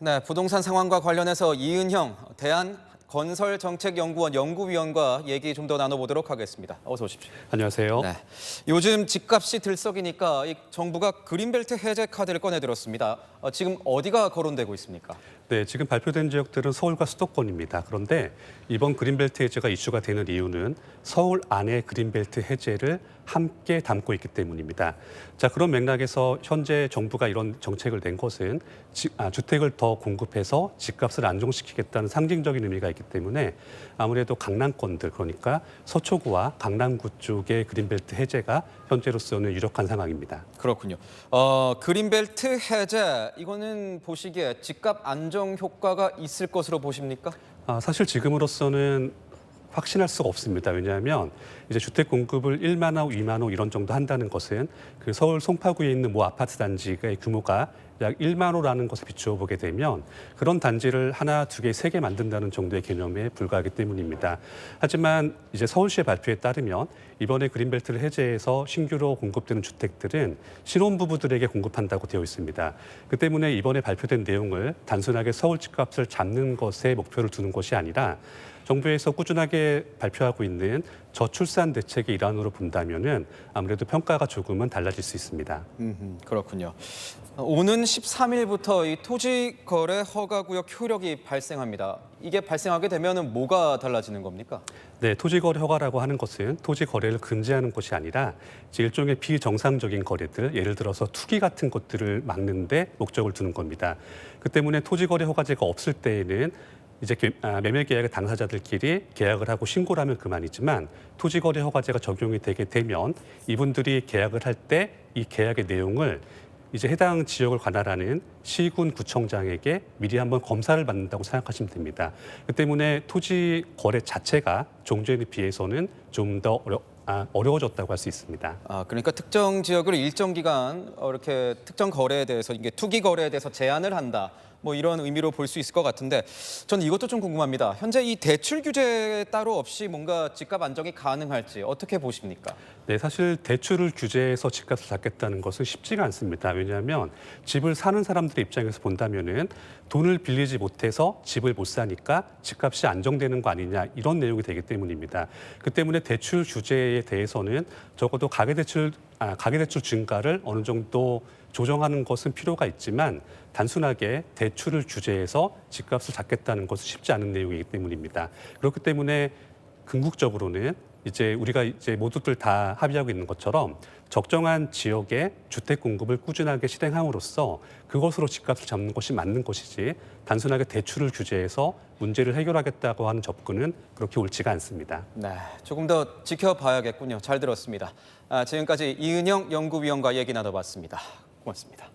네, 부동산 상황과 관련해서 이은형 대한건설정책연구원 연구위원과 얘기 좀 더 나눠보도록 하겠습니다. 어서 오십시오. 안녕하세요. 네, 요즘 집값이 들썩이니까 정부가 그린벨트 해제 카드를 꺼내들었습니다. 지금 어디가 거론되고 있습니까? 네, 지금 발표된 지역들은 서울과 수도권입니다. 그런데 이번 그린벨트 해제가 이슈가 되는 이유는 서울 안에 그린벨트 해제를 함께 담고 있기 때문입니다. 자, 그런 맥락에서 현재 정부가 이런 정책을 낸 것은 주택을 더 공급해서 집값을 안정시키겠다는 상징적인 의미가 있기 때문에 아무래도 강남권들, 그러니까 서초구와 강남구 쪽의 그린벨트 해제가 현재로서는 유력한 상황입니다. 그렇군요. 그린벨트 해제, 이거는 보시기에 집값 안정 효과가 있을 것으로 보십니까? 사실 지금으로서는 확신할 수가 없습니다. 왜냐하면 이제 주택 공급을 1만 호, 2만 호 이런 정도 한다는 것은 그 서울 송파구에 있는 모 아파트 단지의 규모가 약 1만 호라는 것에 비추어 보게 되면 그런 단지를 하나, 두 개, 세 개 만든다는 정도의 개념에 불과하기 때문입니다. 하지만 이제 서울시의 발표에 따르면 이번에 그린벨트를 해제해서 신규로 공급되는 주택들은 신혼부부들에게 공급한다고 되어 있습니다. 그 때문에 이번에 발표된 내용을 단순하게 서울 집값을 잡는 것에 목표를 두는 것이 아니라 정부에서 꾸준하게 발표하고 있는 저출산 대책의 일환으로 본다면은 아무래도 평가가 조금은 달라질 수 있습니다. 그렇군요. 오는 13일부터 이 토지거래 허가구역 효력이 발생합니다. 이게 발생하게 되면은 뭐가 달라지는 겁니까? 네, 토지거래 허가라고 하는 것은 토지 거래를 금지하는 것이 아니라 일종의 비정상적인 거래들, 예를 들어서 투기 같은 것들을 막는 데 목적을 두는 겁니다. 그 때문에 토지거래 허가제가 없을 때에는 이제 매매 계약의 당사자들끼리 계약을 하고 신고를 하면 그만이지만 토지거래 허가제가 적용이 되게 되면 이분들이 계약을 할 때 이 계약의 내용을 이제 해당 지역을 관할하는 시군 구청장에게 미리 한번 검사를 받는다고 생각하시면 됩니다. 그 때문에 토지 거래 자체가 종전에 비해서는 좀 더 어려워졌다고 할 수 있습니다. 그러니까 특정 지역으로 일정 기간 이렇게 특정 거래에 대해서 이게 투기 거래에 대해서 제한을 한다. 뭐 이런 의미로 볼 수 있을 것 같은데 저는 이것도 좀 궁금합니다. 현재 이 대출 규제 따로 없이 뭔가 집값 안정이 가능할지 어떻게 보십니까? 네, 사실 대출을 규제해서 집값을 잡겠다는 것은 쉽지가 않습니다. 왜냐하면 집을 사는 사람들의 입장에서 본다면은 돈을 빌리지 못해서 집을 못 사니까 집값이 안정되는 거 아니냐 이런 내용이 되기 때문입니다. 그 때문에 대출 규제에 대해서는 적어도 가계대출 증가를 어느 정도 조정하는 것은 필요가 있지만 단순하게 대출을 규제해서 집값을 잡겠다는 것은 쉽지 않은 내용이기 때문입니다. 그렇기 때문에 궁극적으로는 이제 우리가 이제 모두들 다 합의하고 있는 것처럼 적정한 지역에 주택 공급을 꾸준하게 실행함으로써 그것으로 집값을 잡는 것이 맞는 것이지 단순하게 대출을 규제해서 문제를 해결하겠다고 하는 접근은 그렇게 옳지가 않습니다. 네, 조금 더 지켜봐야겠군요. 잘 들었습니다. 지금까지 이은형 연구위원과 얘기 나눠봤습니다. 고맙습니다.